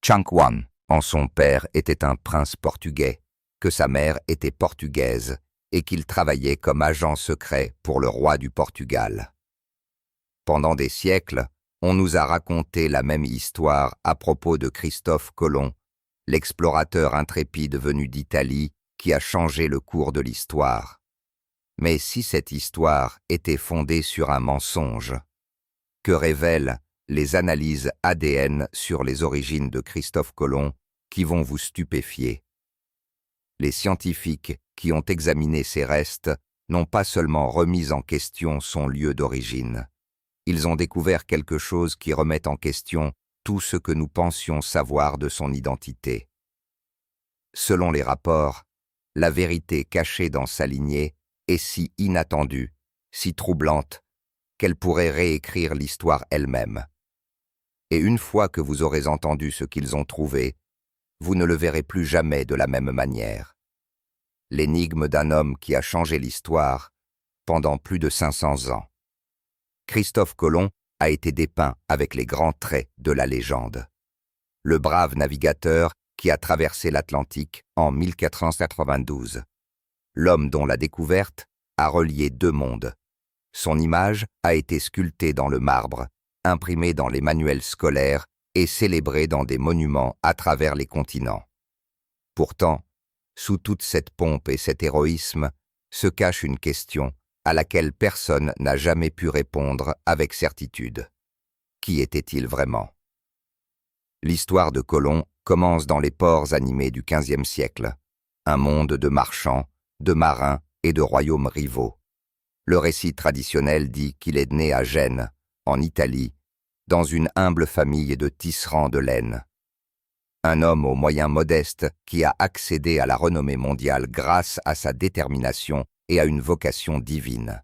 Chang en son père était un prince portugais, que sa mère était portugaise et qu'il travaillait comme agent secret pour le roi du Portugal. Pendant des siècles, on nous a raconté la même histoire à propos de Christophe Colomb, l'explorateur intrépide venu d'Italie qui a changé le cours de l'histoire. Mais si cette histoire était fondée sur un mensonge, que révèlent les analyses ADN sur les origines de Christophe Colomb qui vont vous stupéfier? Les scientifiques qui ont examiné ces restes n'ont pas seulement remis en question son lieu d'origine. Ils ont découvert quelque chose qui remet en question tout ce que nous pensions savoir de son identité. Selon les rapports, la vérité cachée dans sa lignée est si inattendue, si troublante, qu'elle pourrait réécrire l'histoire elle-même. Et une fois que vous aurez entendu ce qu'ils ont trouvé, vous ne le verrez plus jamais de la même manière. L'énigme d'un homme qui a changé l'histoire pendant plus de 500 ans. Christophe Colomb a été dépeint avec les grands traits de la légende. Le brave navigateur qui a traversé l'Atlantique en 1492. L'homme dont la découverte a relié deux mondes. Son image a été sculptée dans le marbre, imprimée dans les manuels scolaires et célébrée dans des monuments à travers les continents. Pourtant, sous toute cette pompe et cet héroïsme, se cache une question à laquelle personne n'a jamais pu répondre avec certitude. Qui était-il vraiment? L'histoire de Colomb commence dans les ports animés du XVe siècle, un monde de marchands, de marins et de royaumes rivaux. Le récit traditionnel dit qu'il est né à Gênes, en Italie, dans une humble famille de tisserands de laine. Un homme aux moyens modestes qui a accédé à la renommée mondiale grâce à sa détermination et à une vocation divine.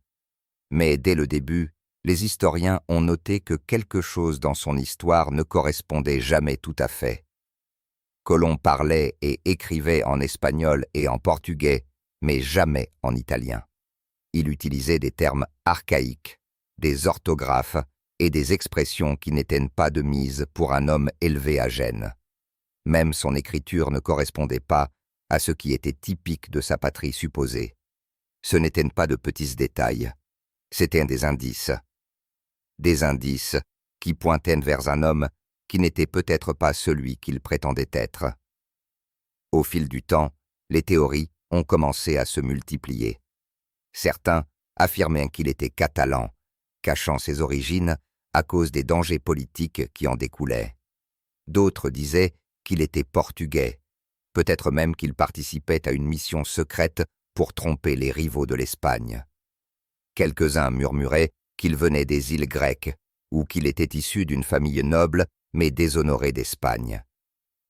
Mais dès le début, les historiens ont noté que quelque chose dans son histoire ne correspondait jamais tout à fait. Colomb parlait et écrivait en espagnol et en portugais, mais jamais en italien. Il utilisait des termes archaïques, des orthographes et des expressions qui n'étaient pas de mise pour un homme élevé à Gênes. Même son écriture ne correspondait pas à ce qui était typique de sa patrie supposée. Ce n'étaient pas de petits détails, c'étaient des indices. Des indices qui pointaient vers un homme qui n'était peut-être pas celui qu'il prétendait être. Au fil du temps, les théories ont commencé à se multiplier. Certains affirmaient qu'il était catalan, cachant ses origines à cause des dangers politiques qui en découlaient. D'autres disaient qu'il était portugais, peut-être même qu'il participait à une mission secrète pour tromper les rivaux de l'Espagne. Quelques-uns murmuraient qu'il venait des îles grecques ou qu'il était issu d'une famille noble mais déshonorée d'Espagne.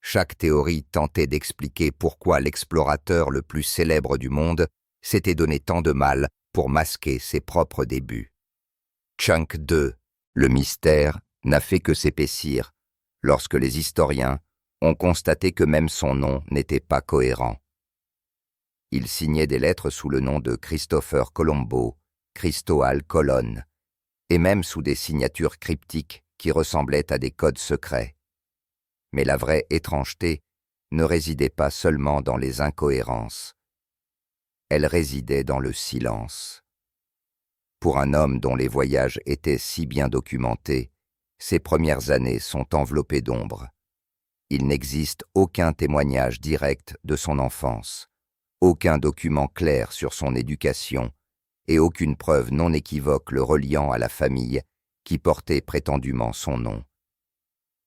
Chaque théorie tentait d'expliquer pourquoi l'explorateur le plus célèbre du monde s'était donné tant de mal pour masquer ses propres débuts. Chunk II, le mystère, n'a fait que s'épaissir lorsque les historiens ont constaté que même son nom n'était pas cohérent. Il signait des lettres sous le nom de Christopher Colombo, Cristóbal Colón, et même sous des signatures cryptiques qui ressemblaient à des codes secrets. Mais la vraie étrangeté ne résidait pas seulement dans les incohérences. Elle résidait dans le silence. Pour un homme dont les voyages étaient si bien documentés, ses premières années sont enveloppées d'ombre. Il n'existe aucun témoignage direct de son enfance, aucun document clair sur son éducation et aucune preuve non équivoque le reliant à la famille qui portait prétendument son nom.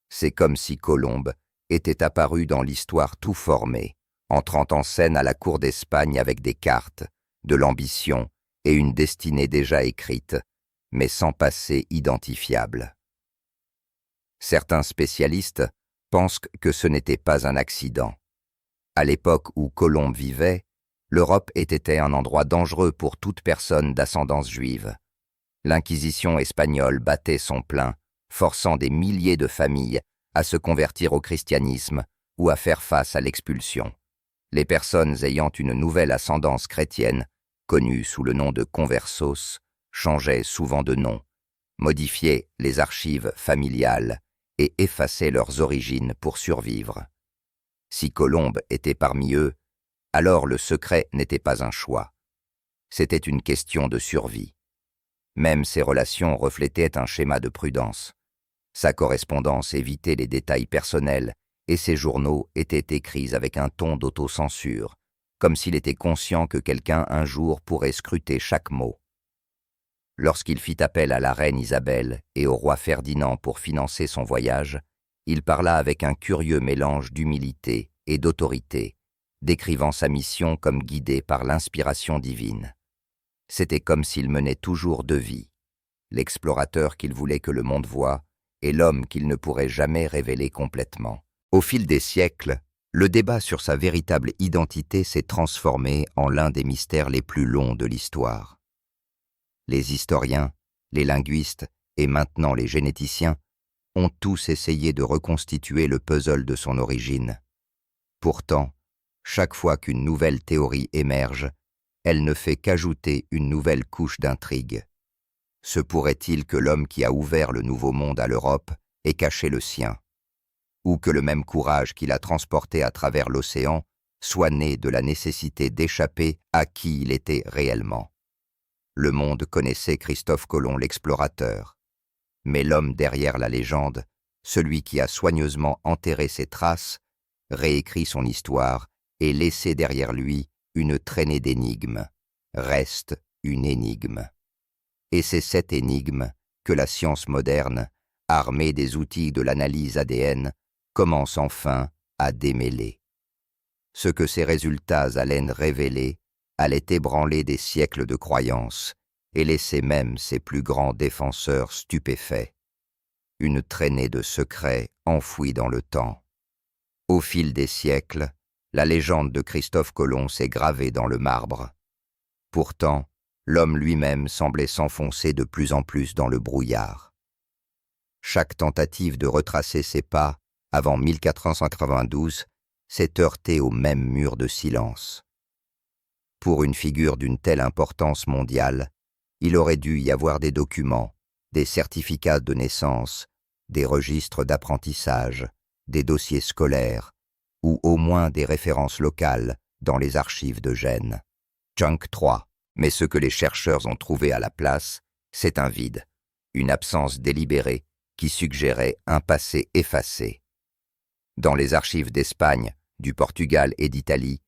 C'est comme si Colomb était apparu dans l'histoire tout formé, entrant en scène à la cour d'Espagne avec des cartes, de l'ambition et une destinée déjà écrite, mais sans passé identifiable. Certains spécialistes pensent que ce n'était pas un accident. À l'époque où Colomb vivait, l'Europe était un endroit dangereux pour toute personne d'ascendance juive. L'Inquisition espagnole battait son plein, forçant des milliers de familles à se convertir au christianisme ou à faire face à l'expulsion. Les personnes ayant une nouvelle ascendance chrétienne, connue sous le nom de conversos, changeaient souvent de nom, modifiaient les archives familiales et effaçaient leurs origines pour survivre. Si Colombe était parmi eux, alors le secret n'était pas un choix. C'était une question de survie. Même ses relations reflétaient un schéma de prudence. Sa correspondance évitait les détails personnels et ses journaux étaient écrits avec un ton d'autocensure, comme s'il était conscient que quelqu'un un jour pourrait scruter chaque mot. Lorsqu'il fit appel à la reine Isabelle et au roi Ferdinand pour financer son voyage, il parla avec un curieux mélange d'humilité et d'autorité, décrivant sa mission comme guidée par l'inspiration divine. C'était comme s'il menait toujours deux vies, l'explorateur qu'il voulait que le monde voie et l'homme qu'il ne pourrait jamais révéler complètement. Au fil des siècles, le débat sur sa véritable identité s'est transformé en l'un des mystères les plus longs de l'histoire. Les historiens, les linguistes et maintenant les généticiens ont tous essayé de reconstituer le puzzle de son origine. Pourtant, chaque fois qu'une nouvelle théorie émerge, elle ne fait qu'ajouter une nouvelle couche d'intrigue. Se pourrait-il que l'homme qui a ouvert le Nouveau Monde à l'Europe ait caché le sien, ou que le même courage qui l'a transporté à travers l'océan soit né de la nécessité d'échapper à qui il était réellement? Le monde connaissait Christophe Colomb l'explorateur, mais l'homme derrière la légende, celui qui a soigneusement enterré ses traces, réécrit son histoire et laissé derrière lui une traînée d'énigmes, reste une énigme. Et c'est cette énigme que la science moderne, armée des outils de l'analyse ADN, commence enfin à démêler. Ce que ces résultats allaient révéler allait ébranler des siècles de croyances et laisser même ses plus grands défenseurs stupéfaits. Une traînée de secrets enfouis dans le temps. Au fil des siècles, la légende de Christophe Colomb s'est gravée dans le marbre. Pourtant, l'homme lui-même semblait s'enfoncer de plus en plus dans le brouillard. Chaque tentative de retracer ses pas, avant 1492, s'est heurtée au même mur de silence. Pour une figure d'une telle importance mondiale, il aurait dû y avoir des documents, des certificats de naissance, des registres d'apprentissage, des dossiers scolaires, ou au moins des références locales dans les archives de Gênes. Junk 3. Mais ce que les chercheurs ont trouvé à la place, c'est un vide, une absence délibérée qui suggérait un passé effacé. Dans les archives d'Espagne, du Portugal et d'Italie,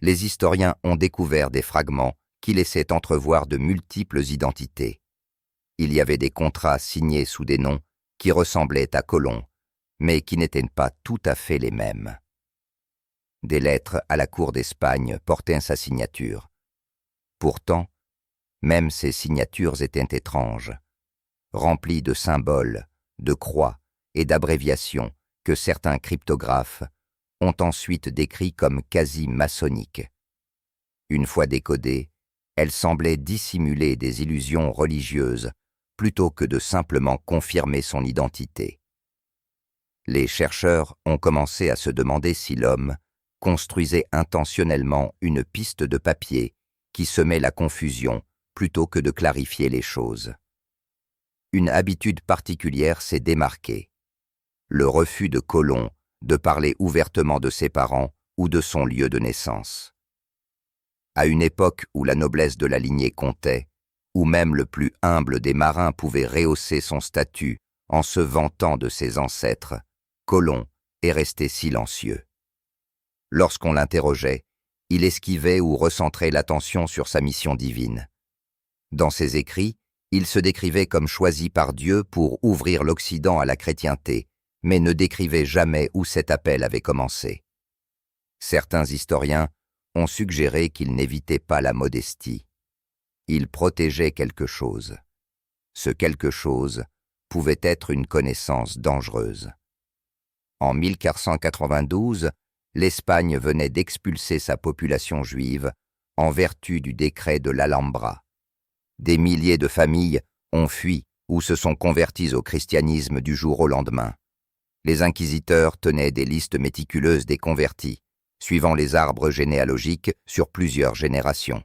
les historiens ont découvert des fragments qui laissaient entrevoir de multiples identités. Il y avait des contrats signés sous des noms qui ressemblaient à Colomb, mais qui n'étaient pas tout à fait les mêmes. Des lettres à la cour d'Espagne portaient sa signature. Pourtant, même ces signatures étaient étranges, remplies de symboles, de croix et d'abréviations que certains cryptographes ont ensuite décrits comme quasi maçonniques. Une fois décodées, elles semblaient dissimuler des illusions religieuses plutôt que de simplement confirmer son identité. Les chercheurs ont commencé à se demander si l'homme construisait intentionnellement une piste de papier qui semait la confusion plutôt que de clarifier les choses. Une habitude particulière s'est démarquée. Le refus de Colomb de parler ouvertement de ses parents ou de son lieu de naissance. À une époque où la noblesse de la lignée comptait, où même le plus humble des marins pouvait rehausser son statut en se vantant de ses ancêtres, Colomb est resté silencieux. Lorsqu'on l'interrogeait, il esquivait ou recentrait l'attention sur sa mission divine. Dans ses écrits, il se décrivait comme choisi par Dieu pour ouvrir l'Occident à la chrétienté, mais ne décrivait jamais où cet appel avait commencé. Certains historiens ont suggéré qu'il n'évitait pas la modestie. Il protégeait quelque chose. Ce quelque chose pouvait être une connaissance dangereuse. En 1492, l'Espagne venait d'expulser sa population juive en vertu du décret de l'Alhambra. Des milliers de familles ont fui ou se sont converties au christianisme du jour au lendemain. Les inquisiteurs tenaient des listes méticuleuses des convertis, suivant les arbres généalogiques sur plusieurs générations.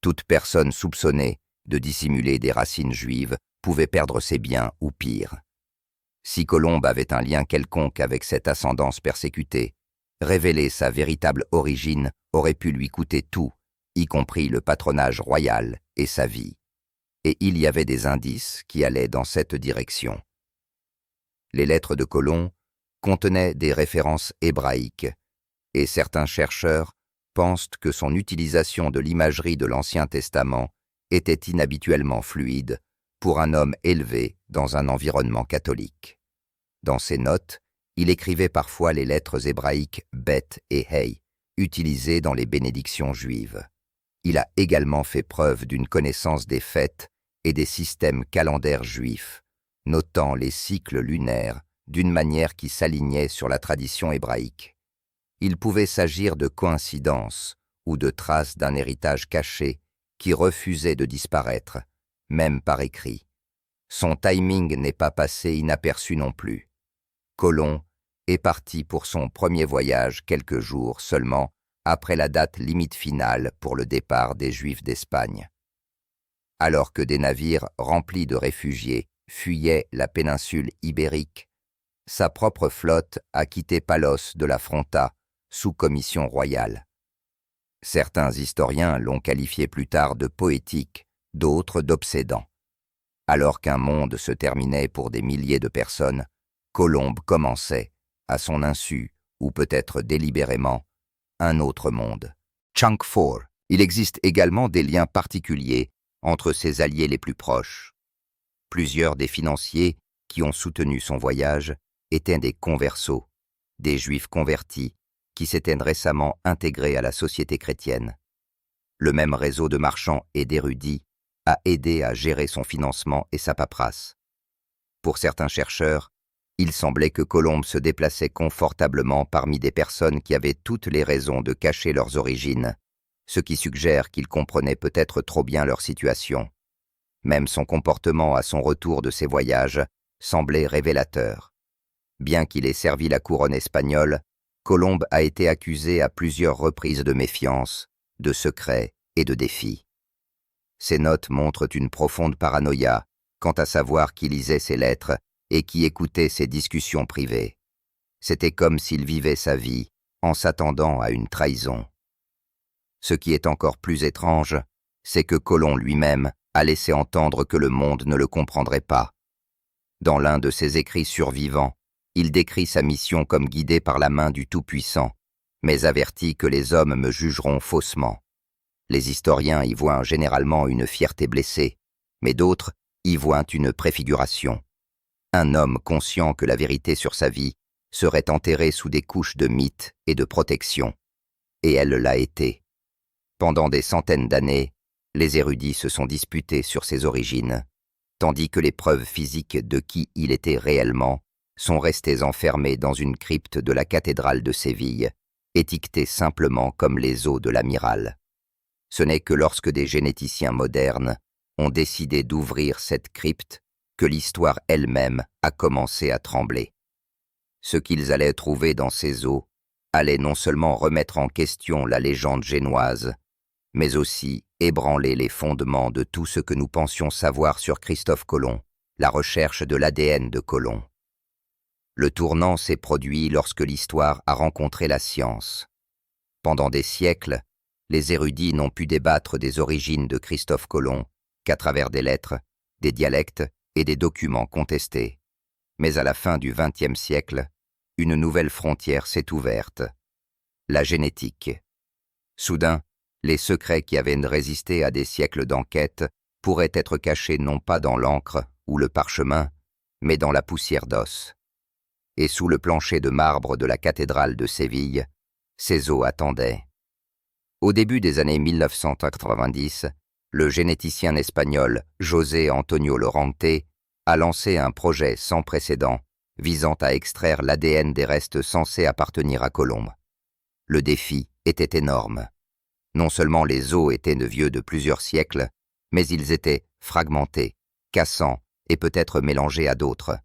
Toute personne soupçonnée de dissimuler des racines juives pouvait perdre ses biens ou pire. Si Colomb avait un lien quelconque avec cette ascendance persécutée, révéler sa véritable origine aurait pu lui coûter tout, y compris le patronage royal et sa vie. Et il y avait des indices qui allaient dans cette direction. Les lettres de Colomb contenaient des références hébraïques, et certains chercheurs pensent que son utilisation de l'imagerie de l'Ancien Testament était inhabituellement fluide pour un homme élevé dans un environnement catholique. Dans ses notes, il écrivait parfois les lettres hébraïques Bet et Hei, utilisées dans les bénédictions juives. Il a également fait preuve d'une connaissance des fêtes et des systèmes calendaires juifs, notant les cycles lunaires d'une manière qui s'alignait sur la tradition hébraïque. Il pouvait s'agir de coïncidences ou de traces d'un héritage caché qui refusait de disparaître, même par écrit. Son timing n'est pas passé inaperçu non plus. Colomb est parti pour son premier voyage quelques jours seulement après la date limite finale pour le départ des Juifs d'Espagne. Alors que des navires remplis de réfugiés fuyaient la péninsule ibérique, sa propre flotte a quitté Palos de la Fronta sous commission royale. Certains historiens l'ont qualifié plus tard de poétique, d'autres d'obsédant. Alors qu'un monde se terminait pour des milliers de personnes, Colomb commençait, à son insu, ou peut-être délibérément, un autre monde. Chunk 4. Il existe également des liens particuliers entre ses alliés les plus proches. Plusieurs des financiers qui ont soutenu son voyage étaient des conversos, des juifs convertis qui s'étaient récemment intégrés à la société chrétienne. Le même réseau de marchands et d'érudits a aidé à gérer son financement et sa paperasse. Pour certains chercheurs, il semblait que Colomb se déplaçait confortablement parmi des personnes qui avaient toutes les raisons de cacher leurs origines, ce qui suggère qu'il comprenait peut-être trop bien leur situation. Même son comportement à son retour de ses voyages semblait révélateur. Bien qu'il ait servi la couronne espagnole, Colomb a été accusé à plusieurs reprises de méfiance, de secret et de défi. Ses notes montrent une profonde paranoïa quant à savoir qui lisait ses lettres et qui écoutait ses discussions privées. C'était comme s'il vivait sa vie en s'attendant à une trahison. Ce qui est encore plus étrange, c'est que Colomb lui-même a laissé entendre que le monde ne le comprendrait pas. Dans l'un de ses écrits survivants, il décrit sa mission comme guidée par la main du Tout-Puissant, mais avertit que les hommes me jugeront faussement. Les historiens y voient généralement une fierté blessée, mais d'autres y voient une préfiguration. Un homme conscient que la vérité sur sa vie serait enterrée sous des couches de mythes et de protection. Et elle l'a été. Pendant des centaines d'années, les érudits se sont disputés sur ses origines, tandis que les preuves physiques de qui il était réellement sont restées enfermées dans une crypte de la cathédrale de Séville, étiquetées simplement comme les os de l'amiral. Ce n'est que lorsque des généticiens modernes ont décidé d'ouvrir cette crypte que l'histoire elle-même a commencé à trembler. Ce qu'ils allaient trouver dans ces os allait non seulement remettre en question la légende génoise, mais aussi ébranler les fondements de tout ce que nous pensions savoir sur Christophe Colomb, la recherche de l'ADN de Colomb. Le tournant s'est produit lorsque l'histoire a rencontré la science. Pendant des siècles, les érudits n'ont pu débattre des origines de Christophe Colomb qu'à travers des lettres, des dialectes et des documents contestés. Mais à la fin du XXe siècle, une nouvelle frontière s'est ouverte, la génétique. Soudain, les secrets qui avaient résisté à des siècles d'enquête pourraient être cachés non pas dans l'encre ou le parchemin, mais dans la poussière d'os. Et sous le plancher de marbre de la cathédrale de Séville, ces os attendaient. Au début des années 1990, le généticien espagnol José Antonio Lorente a lancé un projet sans précédent visant à extraire l'ADN des restes censés appartenir à Colomb. Le défi était énorme. Non seulement les os étaient vieux de plusieurs siècles, mais ils étaient fragmentés, cassants et peut-être mélangés à d'autres.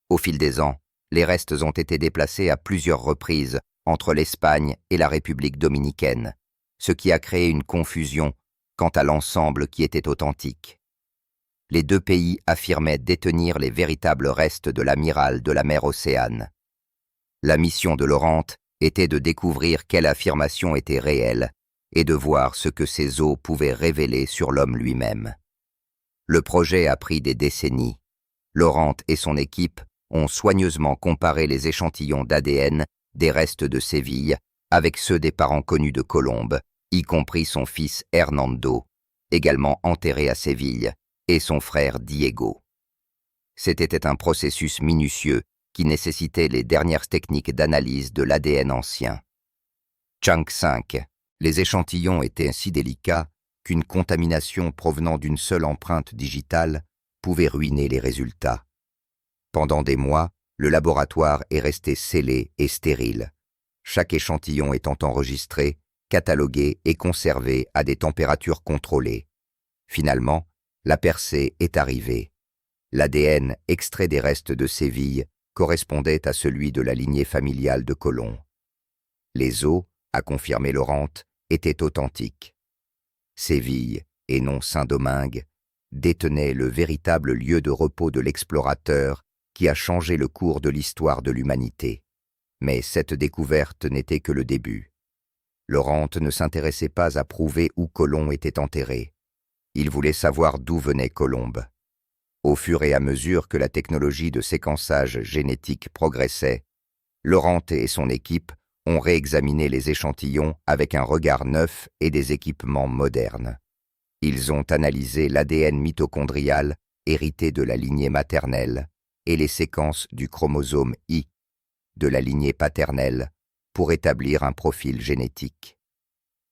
Au fil des ans, les restes ont été déplacés à plusieurs reprises entre l'Espagne et la République dominicaine, ce qui a créé une confusion quant à l'ensemble qui était authentique. les deux pays affirmaient détenir les véritables restes de l'amiral de la mer Océane. La mission de Laurent était de découvrir quelle affirmation était réelle et de voir ce que ces eaux pouvaient révéler sur l'homme lui-même. Le projet a pris des décennies. Laurent et son équipe ont soigneusement comparé les échantillons d'ADN des restes de Séville avec ceux des parents connus de Colombe, y compris son fils Hernando, également enterré à Séville, et son frère Diego. C'était un processus minutieux qui nécessitait les dernières techniques d'analyse de l'ADN ancien. Chunk 5. Les échantillons étaient si délicats qu'une contamination provenant d'une seule empreinte digitale pouvait ruiner les résultats. Pendant des mois, le laboratoire est resté scellé et stérile, chaque échantillon étant enregistré, catalogué et conservé à des températures contrôlées. Finalement, la percée est arrivée. L'ADN extrait des restes de Séville correspondait à celui de la lignée familiale de Colomb. Les os, a confirmé Laurent, étaient authentiques. Séville, et non Saint-Domingue, détenait le véritable lieu de repos de l'explorateur qui a changé le cours de l'histoire de l'humanité. Mais cette découverte n'était que le début. Laurent ne s'intéressait pas à prouver où Colomb était enterré. Il voulait savoir d'où venait Colombe. Au fur et à mesure que la technologie de séquençage génétique progressait, Laurent et son équipe ont réexaminé les échantillons avec un regard neuf et des équipements modernes. Ils ont analysé l'ADN mitochondrial hérité de la lignée maternelle et les séquences du chromosome I de la lignée paternelle pour établir un profil génétique.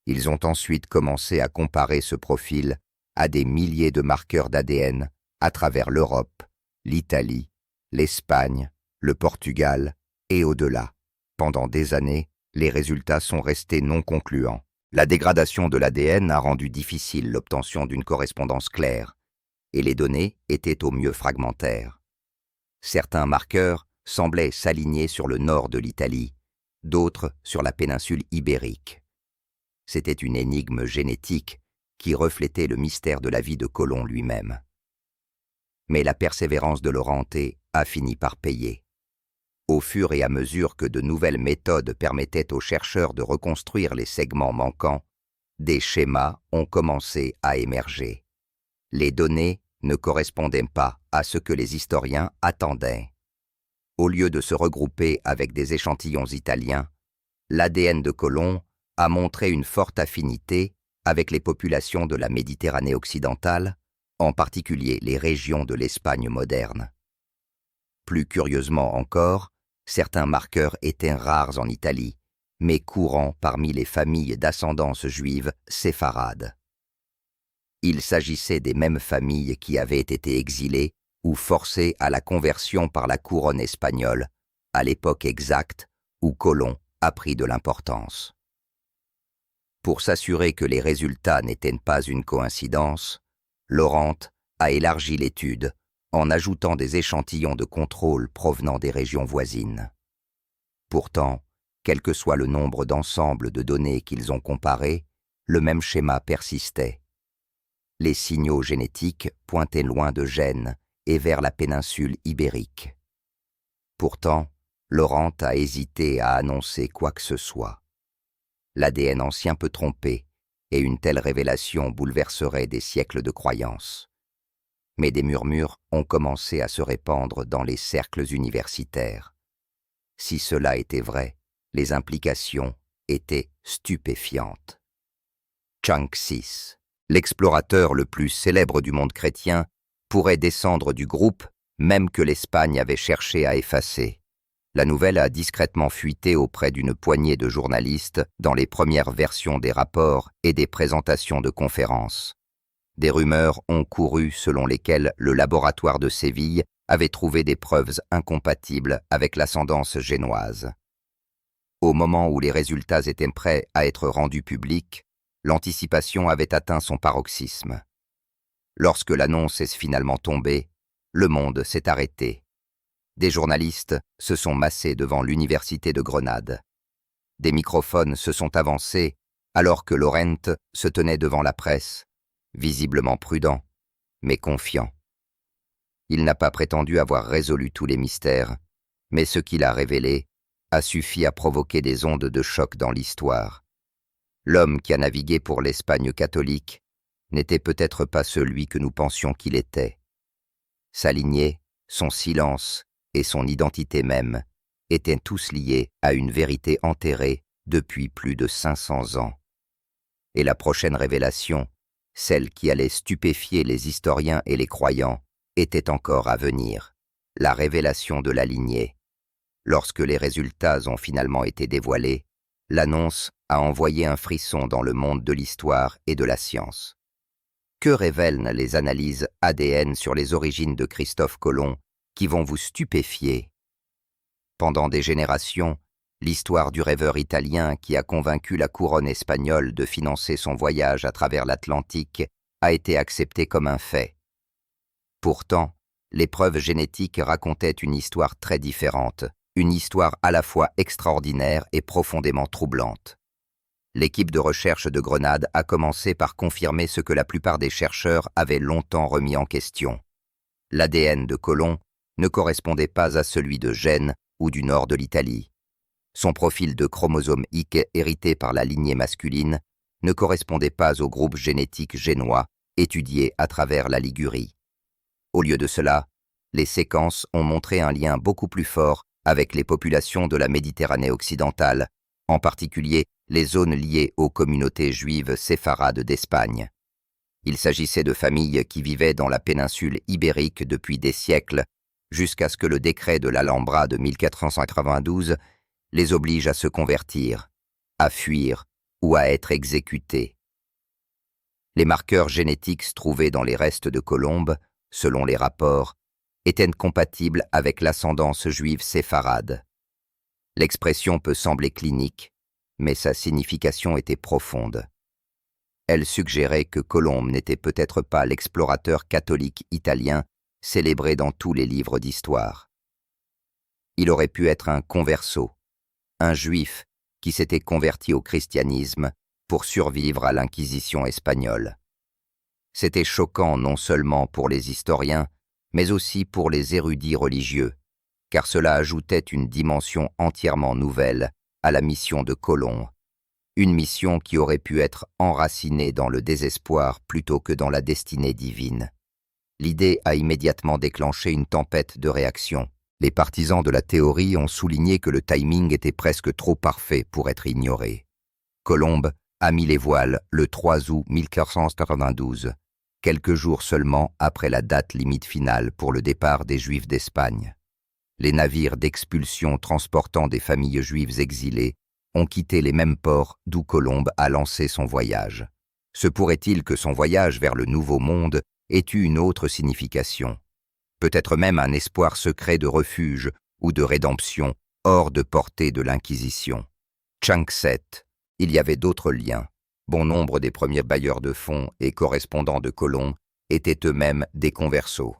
Ils ont ensuite commencé à comparer ce profil à des milliers de marqueurs d'ADN à travers l'Europe, l'Italie, l'Espagne, le Portugal et au-delà. Pendant des années, les résultats sont restés non concluants. La dégradation de l'ADN a rendu difficile l'obtention d'une correspondance claire, et les données étaient au mieux fragmentaires. Certains marqueurs semblaient s'aligner sur le nord de l'Italie, d'autres sur la péninsule ibérique. C'était une énigme génétique qui reflétait le mystère de la vie de Colomb lui-même. Mais la persévérance de Laurent a fini par payer. Au fur et à mesure que de nouvelles méthodes permettaient aux chercheurs de reconstruire les segments manquants, des schémas ont commencé à émerger. Les données ne correspondaient pas à ce que les historiens attendaient. Au lieu de se regrouper avec des échantillons italiens, l'ADN de Colomb a montré une forte affinité avec les populations de la Méditerranée occidentale, en particulier les régions de l'Espagne moderne. Plus curieusement encore, certains marqueurs étaient rares en Italie, mais courants parmi les familles d'ascendance juive séfarades. Il s'agissait des mêmes familles qui avaient été exilées ou forcées à la conversion par la couronne espagnole, à l'époque exacte où Colomb a pris de l'importance. Pour s'assurer que les résultats n'étaient pas une coïncidence, Laurent a élargi l'étude en ajoutant des échantillons de contrôle provenant des régions voisines. Pourtant, quel que soit le nombre d'ensembles de données qu'ils ont comparés, le même schéma persistait. Les signaux génétiques pointaient loin de Gênes et vers la péninsule ibérique. Pourtant, Laurent a hésité à annoncer quoi que ce soit. L'ADN ancien peut tromper, et une telle révélation bouleverserait des siècles de croyances. Mais des murmures ont commencé à se répandre dans les cercles universitaires. Si cela était vrai, les implications étaient stupéfiantes. Chunk 6, l'explorateur le plus célèbre du monde chrétien, pourrait descendre du groupe, même que l'Espagne avait cherché à effacer. La nouvelle a discrètement fuité auprès d'une poignée de journalistes dans les premières versions des rapports et des présentations de conférences. Des rumeurs ont couru selon lesquelles le laboratoire de Séville avait trouvé des preuves incompatibles avec l'ascendance génoise. Au moment où les résultats étaient prêts à être rendus publics, l'anticipation avait atteint son paroxysme. Lorsque l'annonce est finalement tombée, le monde s'est arrêté. Des journalistes se sont massés devant l'université de Grenade. Des microphones se sont avancés alors que Laurent se tenait devant la presse, visiblement prudent, mais confiant. Il n'a pas prétendu avoir résolu tous les mystères, mais ce qu'il a révélé a suffi à provoquer des ondes de choc dans l'histoire. L'homme qui a navigué pour l'Espagne catholique n'était peut-être pas celui que nous pensions qu'il était. Sa lignée, son silence et son identité même étaient tous liés à une vérité enterrée depuis plus de 500 ans. Et la prochaine révélation, celle qui allait stupéfier les historiens et les croyants, était encore à venir, la révélation de la lignée. Lorsque les résultats ont finalement été dévoilés, l'annonce a envoyé un frisson dans le monde de l'histoire et de la science. Que révèlent les analyses ADN sur les origines de Christophe Colomb qui vont vous stupéfier? Pendant des générations, l'histoire du rêveur italien qui a convaincu la couronne espagnole de financer son voyage à travers l'Atlantique a été acceptée comme un fait. Pourtant, les preuves génétiques racontaient une histoire très différente, une histoire à la fois extraordinaire et profondément troublante. L'équipe de recherche de Grenade a commencé par confirmer ce que la plupart des chercheurs avaient longtemps remis en question. L'ADN de Colomb ne correspondait pas à celui de Gênes ou du nord de l'Italie. Son profil de chromosome X hérité par la lignée masculine ne correspondait pas au groupe génétique génois étudié à travers la Ligurie. Au lieu de cela, les séquences ont montré un lien beaucoup plus fort avec les populations de la Méditerranée occidentale, en particulier les zones liées aux communautés juives séfarades d'Espagne. Il s'agissait de familles qui vivaient dans la péninsule ibérique depuis des siècles, jusqu'à ce que le décret de l'Alhambra de 1492 les oblige à se convertir, à fuir ou à être exécutés. Les marqueurs génétiques trouvés dans les restes de Colomb, selon les rapports, étaient compatibles avec l'ascendance juive séfarade. L'expression peut sembler clinique, mais sa signification était profonde. Elle suggérait que Colomb n'était peut-être pas l'explorateur catholique italien célébré dans tous les livres d'histoire. Il aurait pu être un converso, un juif qui s'était converti au christianisme pour survivre à l'Inquisition espagnole. C'était choquant non seulement pour les historiens, mais aussi pour les érudits religieux, car cela ajoutait une dimension entièrement nouvelle à la mission de Colomb, une mission qui aurait pu être enracinée dans le désespoir plutôt que dans la destinée divine. L'idée a immédiatement déclenché une tempête de réactions. Les partisans de la théorie ont souligné que le timing était presque trop parfait pour être ignoré. Colomb a mis les voiles le 3 août 1492, quelques jours seulement après la date limite finale pour le départ des Juifs d'Espagne. Les navires d'expulsion transportant des familles juives exilées ont quitté les mêmes ports d'où Colomb a lancé son voyage. Se pourrait-il que son voyage vers le Nouveau Monde ait eu une autre signification? Peut-être même un espoir secret de refuge ou de rédemption hors de portée de l'Inquisition. Tchankset, il y avait d'autres liens. Bon nombre des premiers bailleurs de fonds et correspondants de Colomb étaient eux-mêmes des conversos.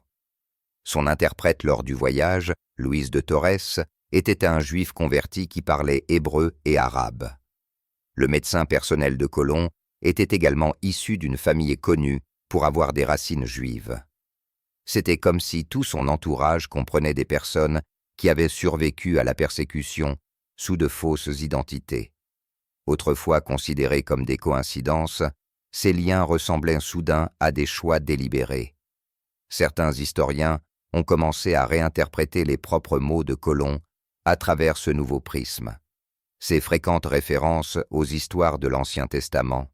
Son interprète lors du voyage, Luis de Torres, était un juif converti qui parlait hébreu et arabe. Le médecin personnel de Colomb était également issu d'une famille connue pour avoir des racines juives. C'était comme si tout son entourage comprenait des personnes qui avaient survécu à la persécution sous de fausses identités. Autrefois considérés comme des coïncidences, ces liens ressemblaient soudain à des choix délibérés. Certains historiens ont commencé à réinterpréter les propres mots de Colomb à travers ce nouveau prisme. Ses fréquentes références aux histoires de l'Ancien Testament,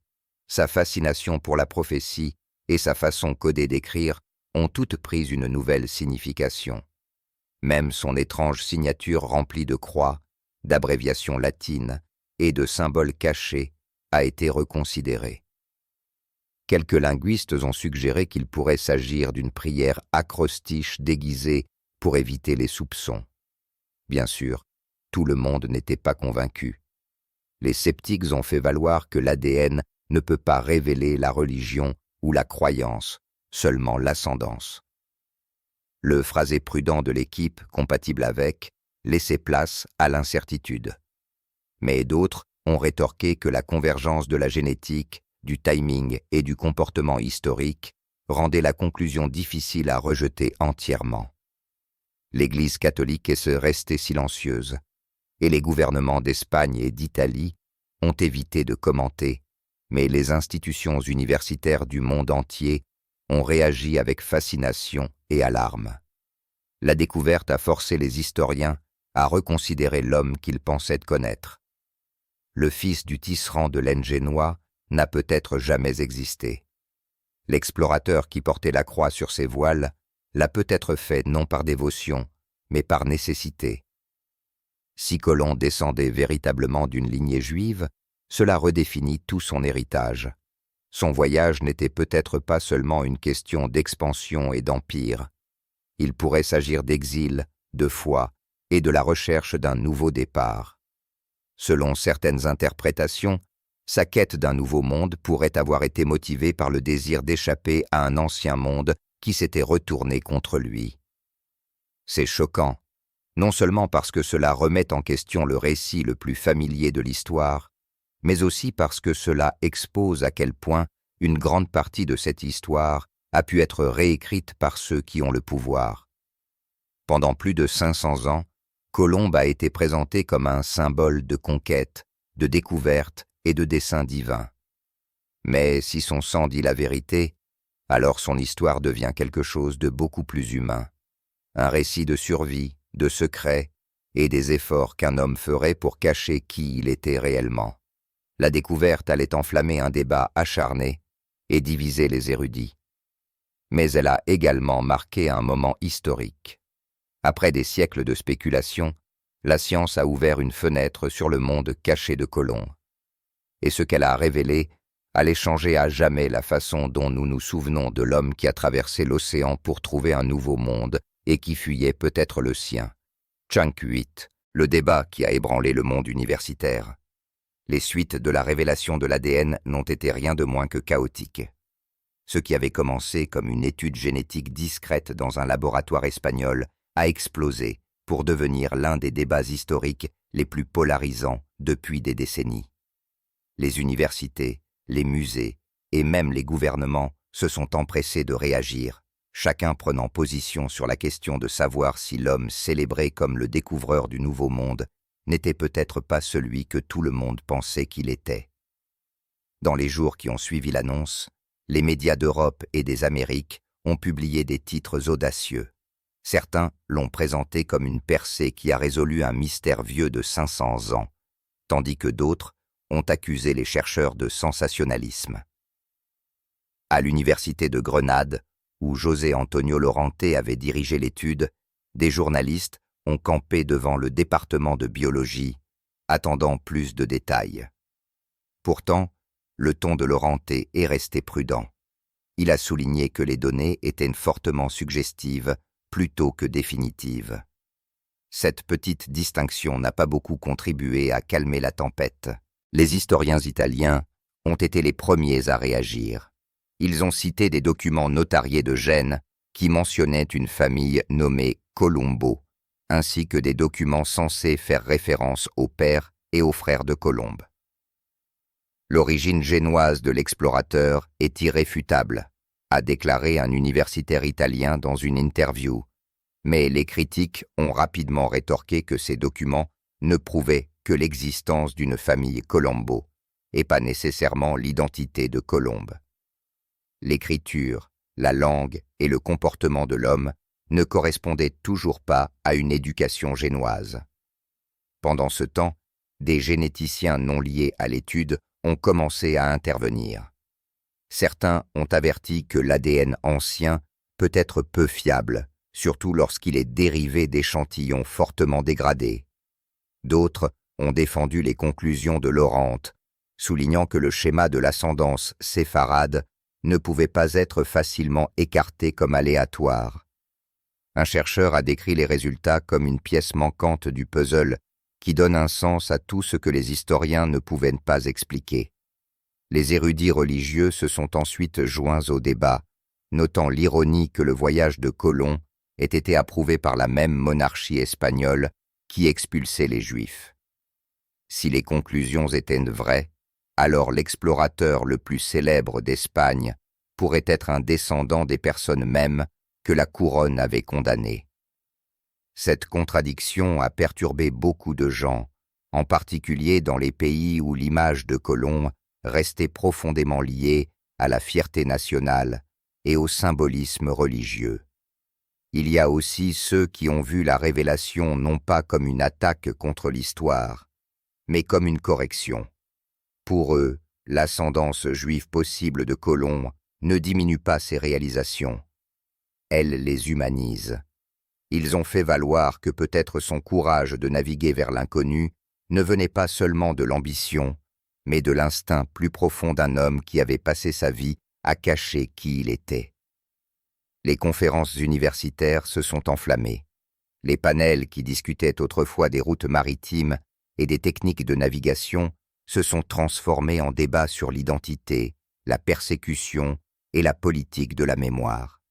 sa fascination pour la prophétie et sa façon codée d'écrire ont toutes pris une nouvelle signification. Même son étrange signature remplie de croix, d'abréviations latines et de symboles cachés a été reconsidérée. Quelques linguistes ont suggéré qu'il pourrait s'agir d'une prière acrostiche déguisée pour éviter les soupçons. Bien sûr, tout le monde n'était pas convaincu. Les sceptiques ont fait valoir que l'ADN ne peut pas révéler la religion ou la croyance, seulement l'ascendance. Le phrasé prudent de l'équipe, compatible avec, laissait place à l'incertitude. Mais d'autres ont rétorqué que la convergence de la génétique, du timing et du comportement historique rendait la conclusion difficile à rejeter entièrement. L'Église catholique est restée silencieuse, et les gouvernements d'Espagne et d'Italie ont évité de commenter, mais les institutions universitaires du monde entier ont réagi avec fascination et alarme. La découverte a forcé les historiens à reconsidérer l'homme qu'ils pensaient connaître. Le fils du tisserand de laine génois n'a peut-être jamais existé. L'explorateur qui portait la croix sur ses voiles l'a peut-être fait non par dévotion, mais par nécessité. Si Colomb descendait véritablement d'une lignée juive, cela redéfinit tout son héritage. Son voyage n'était peut-être pas seulement une question d'expansion et d'empire. Il pourrait s'agir d'exil, de foi et de la recherche d'un nouveau départ. Selon certaines interprétations, sa quête d'un nouveau monde pourrait avoir été motivée par le désir d'échapper à un ancien monde qui s'était retourné contre lui. C'est choquant, non seulement parce que cela remet en question le récit le plus familier de l'histoire, mais aussi parce que cela expose à quel point une grande partie de cette histoire a pu être réécrite par ceux qui ont le pouvoir. Pendant plus de 500 ans, Colomb a été présenté comme un symbole de conquête, de découverte et de dessein divin. Mais si son sang dit la vérité, alors son histoire devient quelque chose de beaucoup plus humain. Un récit de survie, de secrets et des efforts qu'un homme ferait pour cacher qui il était réellement. La découverte allait enflammer un débat acharné et diviser les érudits. Mais elle a également marqué un moment historique. Après des siècles de spéculation, la science a ouvert une fenêtre sur le monde caché de Colomb. Et ce qu'elle a révélé allait changer à jamais la façon dont nous nous souvenons de l'homme qui a traversé l'océan pour trouver un nouveau monde et qui fuyait peut-être le sien. Chunk 8, le débat qui a ébranlé le monde universitaire. Les suites de la révélation de l'ADN n'ont été rien de moins que chaotiques. Ce qui avait commencé comme une étude génétique discrète dans un laboratoire espagnol a explosé pour devenir l'un des débats historiques les plus polarisants depuis des décennies. Les universités, les musées et même les gouvernements se sont empressés de réagir, chacun prenant position sur la question de savoir si l'homme célébré comme le découvreur du Nouveau Monde n'était peut-être pas celui que tout le monde pensait qu'il était. Dans les jours qui ont suivi l'annonce, les médias d'Europe et des Amériques ont publié des titres audacieux. Certains l'ont présenté comme une percée qui a résolu un mystère vieux de 500 ans, tandis que d'autres ont accusé les chercheurs de sensationnalisme. À l'université de Grenade, où José Antonio Lorente avait dirigé l'étude, des journalistes ont campé devant le département de biologie, attendant plus de détails. Pourtant, le ton de Lorente est resté prudent. Il a souligné que les données étaient fortement suggestives plutôt que définitives. Cette petite distinction n'a pas beaucoup contribué à calmer la tempête. Les historiens italiens ont été les premiers à réagir. Ils ont cité des documents notariés de Gênes qui mentionnaient une famille nommée Colombo, ainsi que des documents censés faire référence au père et aux frères de Colombe. L'origine génoise de l'explorateur est irréfutable, a déclaré un universitaire italien dans une interview, mais les critiques ont rapidement rétorqué que ces documents ne prouvaient que l'existence d'une famille Colombo, et pas nécessairement l'identité de Colombe. L'écriture, la langue et le comportement de l'homme ne correspondaient toujours pas à une éducation génoise. Pendant ce temps, des généticiens non liés à l'étude ont commencé à intervenir. Certains ont averti que l'ADN ancien peut être peu fiable, surtout lorsqu'il est dérivé d'échantillons fortement dégradés. D'autres ont défendu les conclusions de Lorente, soulignant que le schéma de l'ascendance séfarade ne pouvait pas être facilement écarté comme aléatoire. Un chercheur a décrit les résultats comme une pièce manquante du puzzle qui donne un sens à tout ce que les historiens ne pouvaient pas expliquer. Les érudits religieux se sont ensuite joints au débat, notant l'ironie que le voyage de Colomb ait été approuvé par la même monarchie espagnole qui expulsait les Juifs. Si les conclusions étaient vraies, alors l'explorateur le plus célèbre d'Espagne pourrait être un descendant des personnes mêmes que la couronne avait condamnées. Cette contradiction a perturbé beaucoup de gens, en particulier dans les pays où l'image de Colomb restait profondément liée à la fierté nationale et au symbolisme religieux. Il y a aussi ceux qui ont vu la révélation non pas comme une attaque contre l'histoire, mais comme une correction. Pour eux, l'ascendance juive possible de Colomb ne diminue pas ses réalisations. Elle les humanise. Ils ont fait valoir que peut-être son courage de naviguer vers l'inconnu ne venait pas seulement de l'ambition, mais de l'instinct plus profond d'un homme qui avait passé sa vie à cacher qui il était. Les conférences universitaires se sont enflammées. Les panels qui discutaient autrefois des routes maritimes et des techniques de navigation se sont transformés en débats sur l'identité, la persécution et la politique de la mémoire.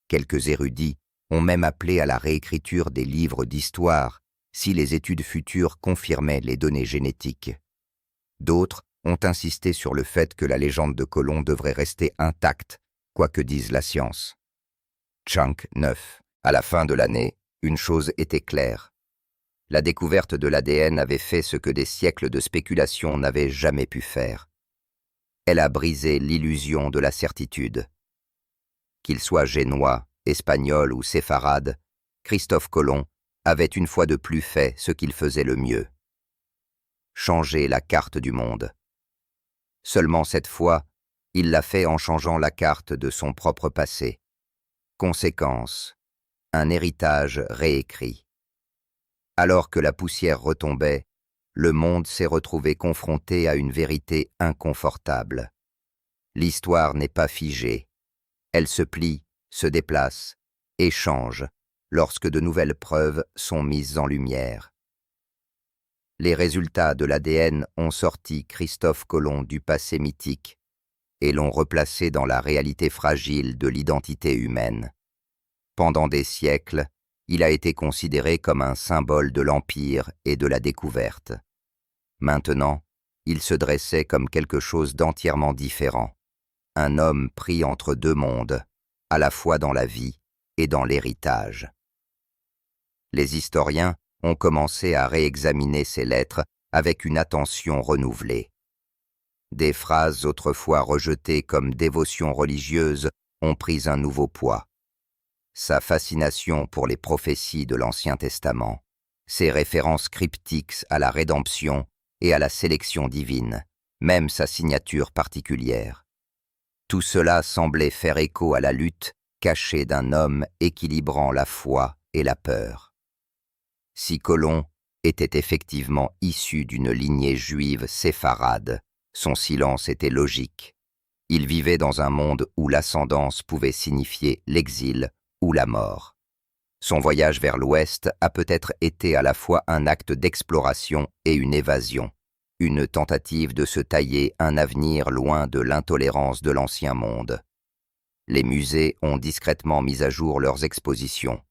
Quelques érudits ont même appelé à la réécriture des livres d'histoire si les études futures confirmaient les données génétiques. D'autres ont insisté sur le fait que la légende de Colomb devrait rester intacte, quoi que dise la science. Chunk 9. À la fin de l'année, une chose était claire. La découverte de l'ADN avait fait ce que des siècles de spéculation n'avaient jamais pu faire. Elle a brisé l'illusion de la certitude. Qu'il soit génois, espagnol ou séfarade, Christophe Colomb avait une fois de plus fait ce qu'il faisait le mieux. Changer la carte du monde. Seulement cette fois, il l'a fait en changeant la carte de son propre passé. Conséquence, un héritage réécrit. Alors que la poussière retombait, le monde s'est retrouvé confronté à une vérité inconfortable. L'histoire n'est pas figée. Elle se plie, se déplace et change lorsque de nouvelles preuves sont mises en lumière. Les résultats de l'ADN ont sorti Christophe Colomb du passé mythique et l'ont replacé dans la réalité fragile de l'identité humaine. Pendant des siècles, il a été considéré comme un symbole de l'Empire et de la découverte. Maintenant, il se dressait comme quelque chose d'entièrement différent, un homme pris entre deux mondes, à la fois dans la vie et dans l'héritage. Les historiens ont commencé à réexaminer ces lettres avec une attention renouvelée. Des phrases autrefois rejetées comme dévotion religieuse ont pris un nouveau poids. Sa fascination pour les prophéties de l'Ancien Testament, ses références cryptiques à la rédemption et à la sélection divine, même sa signature particulière. Tout cela semblait faire écho à la lutte cachée d'un homme équilibrant la foi et la peur. Si Colomb était effectivement issu d'une lignée juive séfarade, son silence était logique. Il vivait dans un monde où l'ascendance pouvait signifier l'exil ou la mort. Son voyage vers l'Ouest a peut-être été à la fois un acte d'exploration et une évasion, une tentative de se tailler un avenir loin de l'intolérance de l'ancien monde. Les musées ont discrètement mis à jour leurs expositions.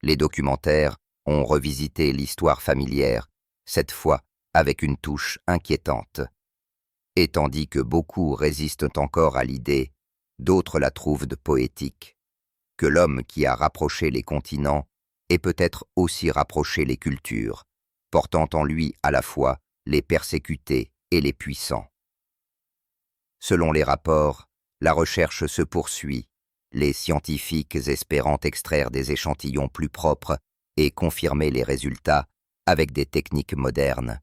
Les documentaires ont revisité l'histoire familière, cette fois avec une touche inquiétante. Et tandis que beaucoup résistent encore à l'idée, d'autres la trouvent poétique, que l'homme qui a rapproché les continents ait peut-être aussi rapproché les cultures, portant en lui à la fois les persécutés et les puissants. Selon les rapports, la recherche se poursuit, les scientifiques espérant extraire des échantillons plus propres et confirmer les résultats avec des techniques modernes.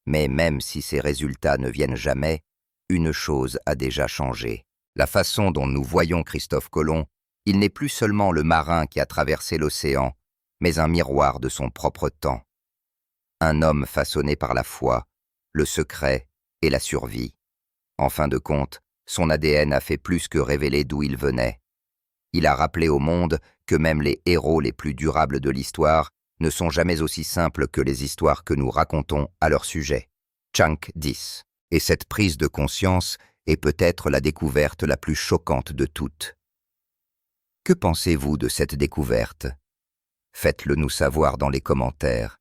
Mais même si ces résultats ne viennent jamais, une chose a déjà changé. La façon dont nous voyons Christophe Colomb, il n'est plus seulement le marin qui a traversé l'océan, mais un miroir de son propre temps. Un homme façonné par la foi, le secret et la survie. En fin de compte, son ADN a fait plus que révéler d'où il venait. Il a rappelé au monde que même les héros les plus durables de l'histoire ne sont jamais aussi simples que les histoires que nous racontons à leur sujet. Chunk 10. Et cette prise de conscience est peut-être la découverte la plus choquante de toutes. Que pensez-vous de cette découverte? Faites-le nous savoir dans les commentaires.